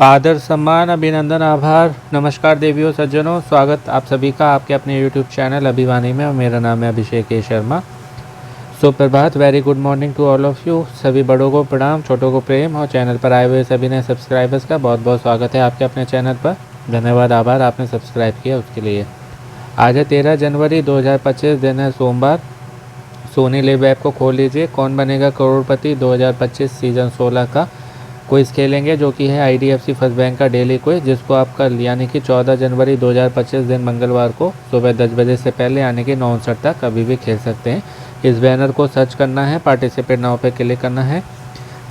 आदर सम्मान अभिनंदन आभार नमस्कार देवियों सज्जनों, स्वागत आप सभी का आपके अपने यूट्यूब चैनल अभिवानी में। और मेरा नाम है अभिषेक ए शर्मा। सुप्रभात, very good morning to all of you. सभी बड़ों को प्रणाम, छोटों को प्रेम। और चैनल पर आए हुए सभी नए सब्सक्राइबर्स का बहुत बहुत स्वागत है आपके अपने चैनल पर। धन्यवाद, आभार आपने सब्सक्राइब किया उसके लिए। आज है 13 जनवरी 2025, दिन है सोमवार। सोनी लिव ऐप को खोल लीजिए। कौन बनेगा करोड़पति 2025 सीजन 16 का क्विज़ खेलेंगे, जो कि है IDFC फर्स्ट बैंक का डेली क्विज, जिसको आप कल यानी कि 14 जनवरी 2025 दिन मंगलवार को सुबह 10 बजे से पहले यानी कि 9:59 तक कभी भी खेल सकते हैं। इस बैनर को सर्च करना है, पार्टिसिपेट नाउ पे क्लिक करना है।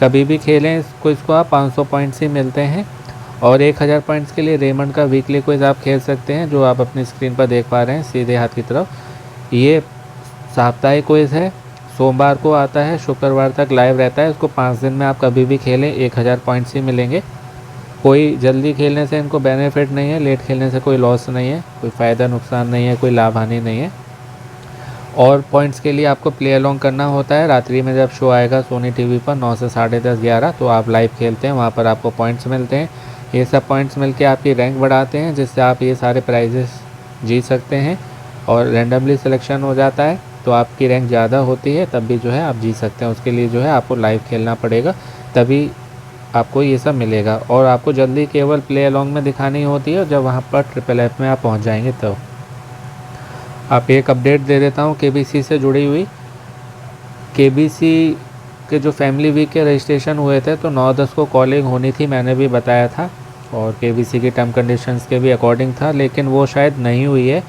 कभी भी खेलें इस क्विज़ को आप 500 पॉइंट्स ही मिलते हैं। और 1000 पॉइंट्स के लिए रेमंड का वीकली क्विज़ आप खेल सकते हैं, जो आप अपनी स्क्रीन पर देख पा रहे हैं सीधे हाथ की तरफ। ये साप्ताहिक क्विज़ है, सोमवार को आता है, शुक्रवार तक लाइव रहता है। इसको 5 दिन में आप कभी भी खेलें, 1000 पॉइंट्स ही मिलेंगे। कोई जल्दी खेलने से इनको बेनिफिट नहीं है, लेट खेलने से कोई लॉस नहीं है, कोई फ़ायदा नुकसान नहीं है, कोई लाभ हानि नहीं है। और पॉइंट्स के लिए आपको प्ले अलोंग करना होता है। रात्रि में जब शो आएगा सोनी टीवी पर 9 से 10:30 11, तो आप लाइव खेलते हैं, वहाँ पर आपको पॉइंट्स मिलते हैं। ये सब पॉइंट्स मिलके आपकी रैंक बढ़ाते हैं, जिससे आप ये सारे प्राइजेस जीत सकते हैं। और रैंडमली सिलेक्शन हो जाता है, तो आपकी रैंक ज़्यादा होती है, तब भी जो है आप जीत सकते हैं। उसके लिए जो है आपको लाइव खेलना पड़ेगा, तभी आपको ये सब मिलेगा। और आपको जल्दी केवल प्ले अलोंग में दिखानी होती है, जब वहाँ पर FFF में आप पहुँच जाएंगे तो। आप एक अपडेट दे देता हूँ KBC से जुड़ी हुई। KBC के जो फैमिली वीक के रजिस्ट्रेशन हुए थे, तो 9-10 को कॉलिंग होनी थी, मैंने भी बताया था। और KBC की टर्म कंडीशंस के भी अकॉर्डिंग था, लेकिन वो शायद नहीं हुई है।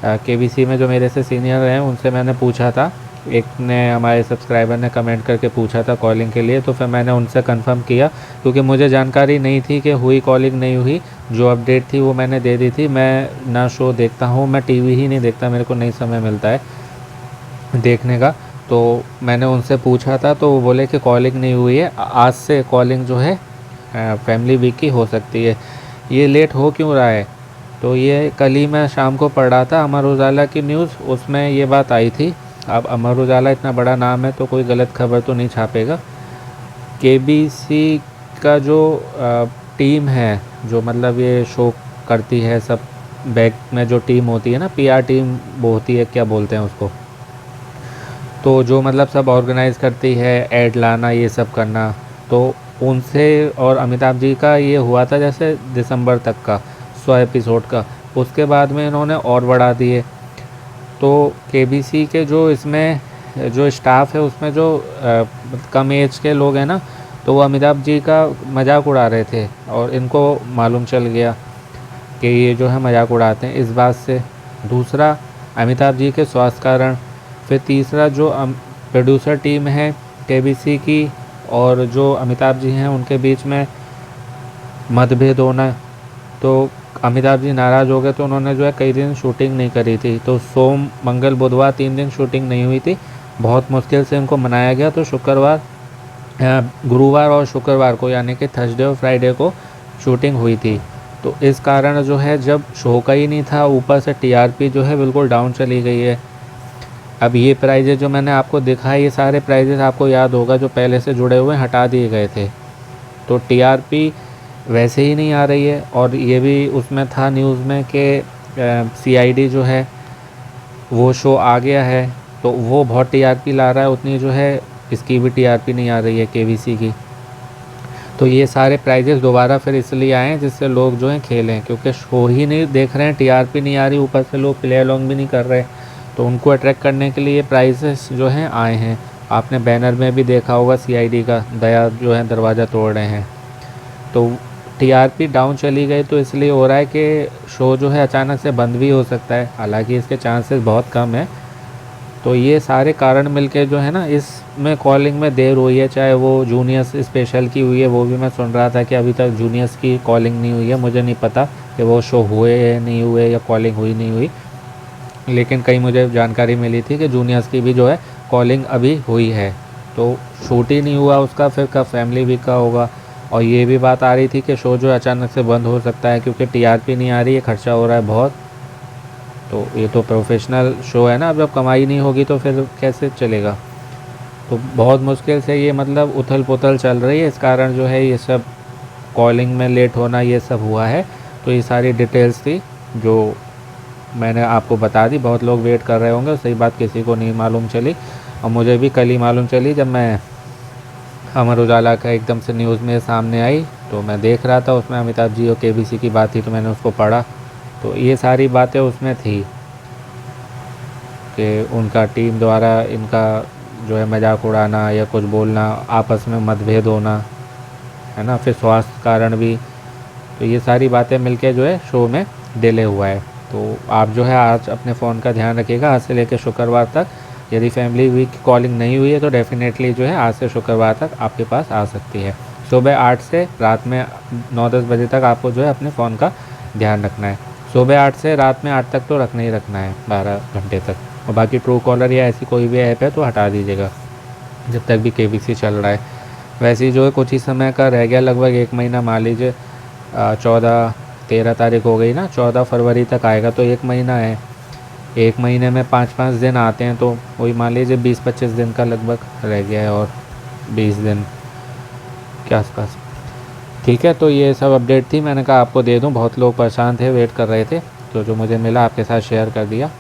KBC में जो मेरे से सीनियर हैं उनसे मैंने पूछा था, एक ने हमारे सब्सक्राइबर ने कमेंट करके पूछा था कॉलिंग के लिए, तो फिर मैंने उनसे कंफर्म किया, क्योंकि मुझे जानकारी नहीं थी कि हुई कॉलिंग नहीं हुई। जो अपडेट थी वो मैंने दे दी थी। मैं ना शो देखता हूँ, मैं टीवी ही नहीं देखता, मेरे को नहीं समय मिलता है देखने का। तो मैंने उनसे पूछा था, तो वो बोले कि कॉलिंग नहीं हुई है, आज से कॉलिंग जो है फैमिली वीक की हो सकती है। ये लेट हो क्यों रहा है? तो ये कल ही मैं शाम को पढ़ रहा था अमर उजाला की न्यूज़, उसमें ये बात आई थी। अब अमर उजाला इतना बड़ा नाम है, तो कोई गलत खबर तो नहीं छापेगा। KBC का जो टीम है, जो मतलब ये शो करती है, सब बैक में जो टीम होती है ना, PR टीम वो होती है, क्या बोलते हैं उसको, तो जो मतलब सब ऑर्गेनाइज़ करती है, ऐड लाना, ये सब करना, तो उनसे और अमिताभ जी का ये हुआ था जैसे दिसंबर तक का 100 एपिसोड का। उसके बाद में इन्होंने और बढ़ा दिए। तो KBC के जो इसमें जो स्टाफ है, उसमें जो कम एज के लोग हैं ना, तो वो अमिताभ जी का मजाक उड़ा रहे थे, और इनको मालूम चल गया कि ये जो है मजाक उड़ाते हैं। इस बात से दूसरा अमिताभ जी के स्वास्थ्य कारण, फिर तीसरा जो प्रोड्यूसर टीम है KBC की और जो अमिताभ जी हैं उनके बीच में मतभेद होना, तो अमिताभ जी नाराज़ हो गए, तो उन्होंने जो है कई दिन शूटिंग नहीं करी थी। तो सोम मंगल बुधवार 3 दिन शूटिंग नहीं हुई थी, बहुत मुश्किल से इनको मनाया गया। तो गुरुवार और शुक्रवार को यानी कि थर्सडे और फ्राइडे को शूटिंग हुई थी। तो इस कारण जो है जब शो का ही नहीं था, ऊपर से TRP जो है बिल्कुल डाउन चली गई है। अब ये प्राइजेज जो मैंने आपको दिखाए, ये सारे प्राइजेज आपको याद होगा जो पहले से जुड़े हुए हटा दिए गए थे, तो TRP वैसे ही नहीं आ रही है। और ये भी उसमें था न्यूज़ में कि CID जो है वो शो आ गया है, तो वो बहुत TRP ला रहा है, उतनी जो है इसकी भी TRP नहीं आ रही है KBC की। तो ये सारे प्राइजेस दोबारा फिर इसलिए आए हैं जिससे लोग जो हैं खेलें, क्योंकि शो ही नहीं देख रहे हैं, TRP नहीं आ रही, ऊपर से लोग प्ले अलोंग भी नहीं कर रहे, तो उनको अट्रैक्ट करने के लिए प्राइजेस जो हैं आए हैं। आपने बैनर में भी देखा होगा CID का, दया जो है दरवाज़ा तोड़ रहे हैं। तो TRP डाउन चली गई, तो इसलिए हो रहा है कि शो जो है अचानक से बंद भी हो सकता है, हालांकि इसके चांसेस बहुत कम है। तो ये सारे कारण मिलके जो है ना, इसमें कॉलिंग में देर हुई है। चाहे वो जूनियर्स स्पेशल की हुई है, वो भी मैं सुन रहा था कि अभी तक जूनियर्स की कॉलिंग नहीं हुई है। मुझे नहीं पता कि वो शो हुए या नहीं हुए, या कॉलिंग हुई नहीं हुई, लेकिन कहीं मुझे जानकारी मिली थी कि जूनियर्स की भी जो है कॉलिंग अभी हुई है। तो शूट ही नहीं हुआ उसका, फिर कब फैमिली वीक का होगा। और ये भी बात आ रही थी कि शो जो अचानक से बंद हो सकता है, क्योंकि TRP नहीं आ रही है, खर्चा हो रहा है बहुत। तो ये तो प्रोफेशनल शो है ना, अब जब कमाई नहीं होगी तो फिर कैसे चलेगा। तो बहुत मुश्किल से ये मतलब उथल पुथल चल रही है, इस कारण जो है ये सब कॉलिंग में लेट होना ये सब हुआ है। तो ये सारी डिटेल्स थी जो मैंने आपको बता दी। बहुत लोग वेट कर रहे होंगे, सही बात किसी को नहीं मालूम चली, और मुझे भी कल ही मालूम चली जब मैं अमर उजाला का एकदम से न्यूज़ में सामने आई। तो मैं देख रहा था, उसमें अमिताभ जी और केबीसी की बात थी, तो मैंने उसको पढ़ा। तो ये सारी बातें उसमें थी कि उनका टीम द्वारा इनका जो है मजाक उड़ाना या कुछ बोलना, आपस में मतभेद होना, है ना, फिर स्वास्थ्य कारण भी। तो ये सारी बातें मिलके जो है शो में डिले हुआ है। तो आप जो है आज अपने फ़ोन का ध्यान रखिएगा, आज से लेकर शुक्रवार तक। यदि फैमिली वीक की कॉलिंग नहीं हुई है तो डेफ़िनेटली जो है आज से शुक्रवार तक आपके पास आ सकती है। सुबह 8 से रात में 9-10 बजे तक आपको जो है अपने फ़ोन का ध्यान रखना है। सुबह 8 से रात में 8 तक तो रखना ही रखना है, 12 घंटे तक। और बाकी ट्रू कॉलर या ऐसी कोई भी ऐप है तो हटा दीजिएगा जब तक भी केबीसी चल रहा है। वैसे ही जो है कुछ ही समय का रह गया, लगभग 1 महीना, मान लीजिए 13 तारीख हो गई ना, 14 फरवरी तक आएगा तो 1 महीना है। 1 महीने में 5-5 दिन आते हैं, तो वही मान लीजिए 20-25 दिन का लगभग रह गया है, और 20 दिन के आसपास। ठीक है, तो ये सब अपडेट थी, मैंने कहा आपको दे दूं। बहुत लोग परेशान थे, वेट कर रहे थे, तो जो मुझे मिला आपके साथ शेयर कर दिया।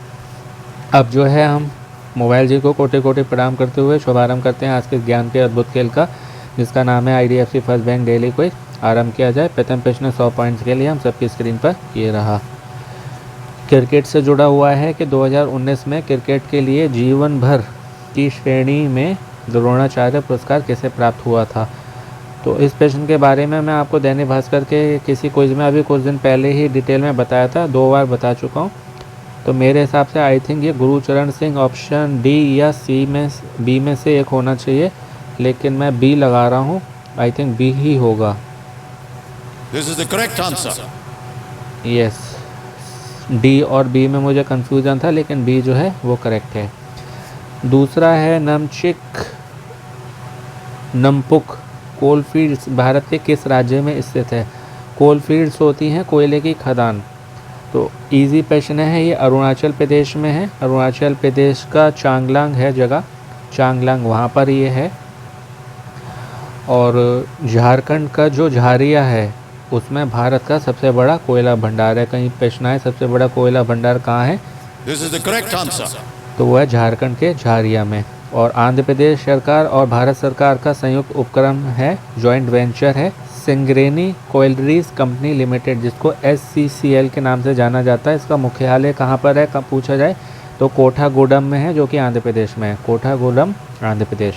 अब जो है हम मोबाइल जी को कोटि कोटि प्रणाम करते हुए शुभारंभ करते हैं आज के ज्ञान के अद्भुत खेल का, जिसका नाम है IDFC first bank daily quiz. आरंभ किया जाए। प्रथम प्रश्न 100 पॉइंट्स के लिए हम सबकी स्क्रीन पर ये रहा। क्रिकेट से जुड़ा हुआ है कि 2019 में क्रिकेट के लिए जीवन भर की श्रेणी में द्रोणाचार्य पुरस्कार किसे प्राप्त हुआ था। तो इस प्रश्न के बारे में मैं आपको दैनिक भास्कर के किसी क्विज में अभी कुछ दिन पहले ही डिटेल में बताया था, 2 बार बता चुका हूँ। तो मेरे हिसाब से आई थिंक ये गुरुचरण सिंह ऑप्शन डी या बी में से एक होना चाहिए, लेकिन मैं बी लगा रहा हूँ। आई थिंक बी ही होगा। This is the correct answer. Yes, D और बी में मुझे कंफ्यूजन था, लेकिन बी जो है वो करेक्ट है। दूसरा है नमपुक कोलफील्ड्स भारत के किस राज्य में स्थित है। कोलफील्ड्स होती हैं कोयले की खदान। तो इजी प्रश्न है, ये अरुणाचल प्रदेश में है। अरुणाचल प्रदेश का चांगलांग है जगह, चांगलांग वहाँ पर ये है। और झारखंड का जो झारिया है उसमें भारत का सबसे बड़ा कोयला भंडार है। कहीं प्रश्न है सबसे बड़ा कोयला भंडार कहाँ है, This is the correct answer. तो वो है झारखंड के झारिया में। और आंध्र प्रदेश सरकार और भारत सरकार का संयुक्त उपक्रम है, जॉइंट वेंचर है, सिंगरेनी कोयलरीज कंपनी लिमिटेड, जिसको SCCL के नाम से जाना जाता है। इसका मुख्यालय कहाँ पर है, कब पूछा जाए तो कोठागुडम में है, जो कि आंध्र प्रदेश में है। कोठागुडम आंध्र प्रदेश।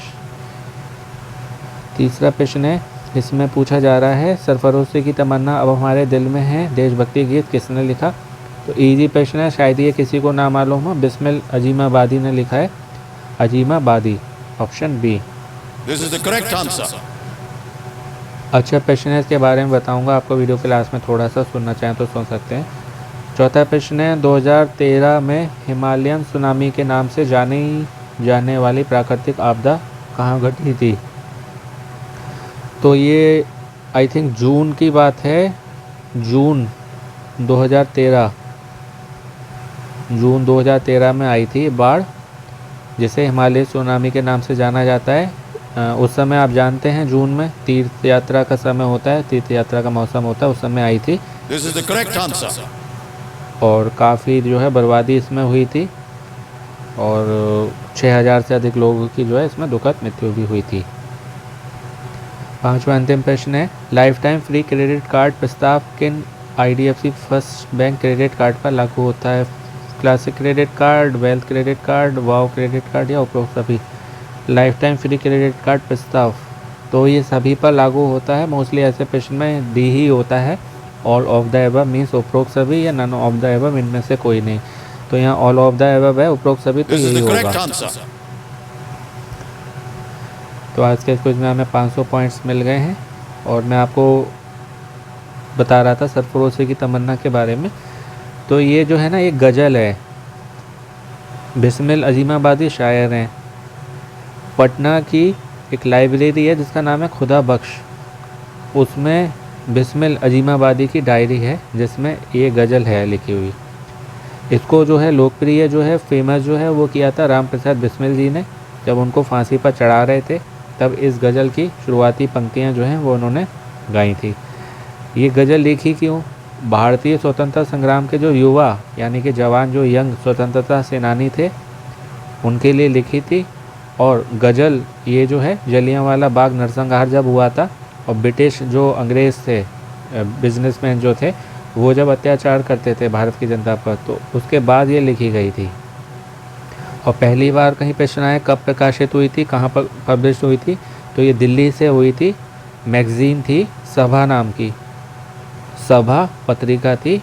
तीसरा प्रश्न है, इसमें पूछा जा रहा है सरफरोशी की तमन्ना अब हमारे दिल में है देशभक्ति गीत किसने लिखा। तो इजी प्रश्न है, शायद ये किसी को ना मालूम हो। बिस्मिल अजीमाबादी ने लिखा है, Azimabadi, option B. This is the correct answer. अच्छा प्रश्न है, इसके बारे में बताऊंगा आपको, वीडियो के लास्ट में थोड़ा सा सुनना चाहें तो सुन सकते हैं। चौथा प्रश्न है, 2013 में हिमालयन सुनामी के नाम से जानी जाने वाली प्राकृतिक आपदा कहाँ घटी थी। तो ये आई थिंक जून की बात है, जून 2013 में आई थी बाढ़, जिसे हिमालय सुनामी के नाम से जाना जाता है। उस समय आप जानते हैं जून में तीर्थ यात्रा का समय होता है, तीर्थ यात्रा का मौसम होता है, उस समय आई थी। This is the correct answer. और काफ़ी जो है बर्बादी इसमें हुई थी, और 6000 से अधिक लोगों की जो है इसमें दुखद मृत्यु भी हुई थी। पांचवा अंतिम प्रश्न है, life time free credit card प्रस्ताव किन IDFC first bank credit card पर लागू होता है। Classic credit card, wealth credit card, wow credit card या उपरोक्त सभी। Life time free credit card प्रस्ताव, तो ये सभी पर लागू होता है। मोस्टली ऐसे प्रश्न में डी ही होता है, all of the above means उपरोक्त सभी, या नन ऑफ द एबव इनमें से कोई नहीं। तो यहाँ ऑल ऑफ द एबव है, उपरोक्त सभी, तो यही होगा। तो आज के क्विज में हमें 500 पॉइंट्स मिल गए हैं। और मैं आपको बता रहा था सरफरोशी की तमन्ना के बारे में। तो ये जो है ना, ये गज़ल है, बिस्मिल अजीमाबादी शायर हैं। पटना की एक लाइब्रेरी है जिसका नाम है खुदा बख्श, उसमें बिस्मिल अजीमाबादी की डायरी है जिसमें ये गज़ल है लिखी हुई। इसको जो है लोकप्रिय जो है फेमस जो है वो किया था राम प्रसाद बिस्मिल जी ने, जब उनको फांसी पर चढ़ा रहे थे, तब इस गज़ल की शुरुआती पंक्तियां जो हैं वो उन्होंने गाई थी। ये गज़ल लिखी क्यों? भारतीय स्वतंत्रता संग्राम के जो युवा यानी कि जवान, जो यंग स्वतंत्रता सेनानी थे, उनके लिए लिखी थी। और गज़ल ये जो है जलियांवाला बाग नरसंहार जब हुआ था और ब्रिटिश जो अंग्रेज़ थे, बिजनेसमैन जो थे, वो जब अत्याचार करते थे भारत की जनता पर, तो उसके बाद ये लिखी गई थी। और पहली बार कहीं पे सुना है कब प्रकाशित हुई थी, कहाँ पर पब्लिश हुई थी? तो ये दिल्ली से हुई थी। मैगज़ीन थी सभा नाम की, सभा पत्रिका थी,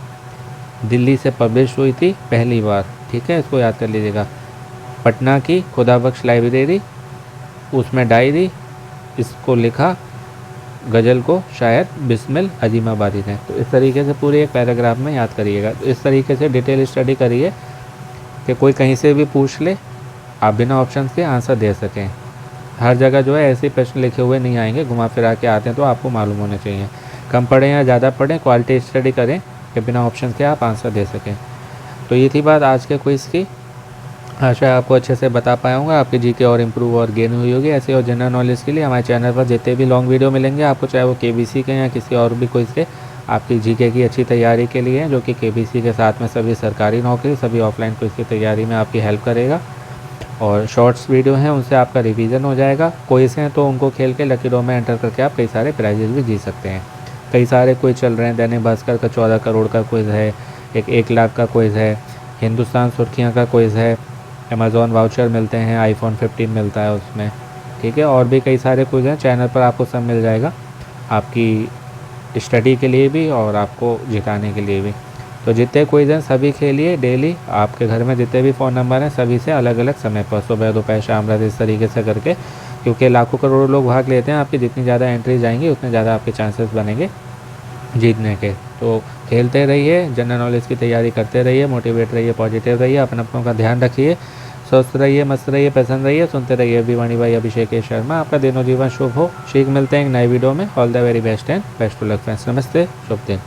दिल्ली से पब्लिश हुई थी पहली बार। ठीक है, इसको याद कर लीजिएगा। पटना की खुदाबख्श लाइब्रेरी, उसमें डायरी, इसको लिखा गज़ल को शायद बिस्मिल अजीमाबादी ने। तो इस तरीके से पूरे एक पैराग्राफ में याद करिएगा। तो इस तरीके से डिटेल स्टडी करिए कि कोई कहीं से भी पूछ ले, आप बिना ऑप्शन के आंसर दे सकें। हर जगह जो है ऐसे प्रश्न लिखे हुए नहीं आएंगे, घुमा फिरा के आते हैं, तो आपको मालूम होने चाहिए। कम पढ़ें या ज़्यादा पढ़ें, क्वालिटी स्टडी करें कि बिना ऑप्शन के आप आंसर दे सकें। तो ये थी बात आज के क्विज़ की। आशा है आपको अच्छे से बता पाया हूँ, आपकी जीके और इम्प्रूव और गेन हुई होगी। ऐसे और जनरल नॉलेज के लिए हमारे चैनल पर जितने भी लॉन्ग वीडियो मिलेंगे आपको, चाहे वो केबीसी के या किसी और भी क्विज़ के, आपकी जीके की अच्छी तैयारी के लिए हैं, जो कि केबीसी के साथ में सभी सरकारी नौकरी, सभी ऑफलाइन क्विज़ की तैयारी में आपकी हेल्प करेगा। और शॉर्ट्स वीडियो हैं, उनसे आपका रिवीजन हो जाएगा। क्विज़ हैं तो उनको खेल के लकी ड्रॉ में एंटर करके आप कई सारे प्राइजेस भी जीत सकते हैं। कई सारे क्विज़ चल रहे हैं। दैनिक भास्कर का 14 करोड़ का क्विज़ है, एक 1 लाख का क्विज़ है, हिंदुस्तान सुर्खियाँ का क्विज़ है, अमेज़ॉन वाउचर मिलते हैं, आईफोन 15 मिलता है उसमें। ठीक है, और भी कई सारे क्विज़ हैं, चैनल पर आपको सब मिल जाएगा, आपकी स्टडी के लिए भी और आपको जिताने के लिए भी। तो जितने क्विज़ हैं सभी खेलिए डेली। आपके घर में जितने भी फ़ोन नंबर हैं सभी से अलग अलग समय पर, सुबह दोपहर शाम रात, इस तरीके से करके, क्योंकि लाखों करोड़ों लोग भाग लेते हैं। आपकी जितनी ज़्यादा एंट्रीज आएंगी उतने ज़्यादा आपके चांसेस बनेंगे जीतने के। तो खेलते रहिए, जनरल नॉलेज की तैयारी करते रहिए, मोटिवेट रहिए, पॉजिटिव रहिए, अपनों का ध्यान रखिए, स्वस्थ रहिए, मस्त रहिए, प्रसन्न रहिए। सुनते रहिए अभिवाणी भाई अभिषेक शर्मा। आपका दिनों जीवन शुभ हो। शीघ्र मिलते हैं एक नए वीडियो में। All the very best and best to luck friends. नमस्ते, शुभ दिन।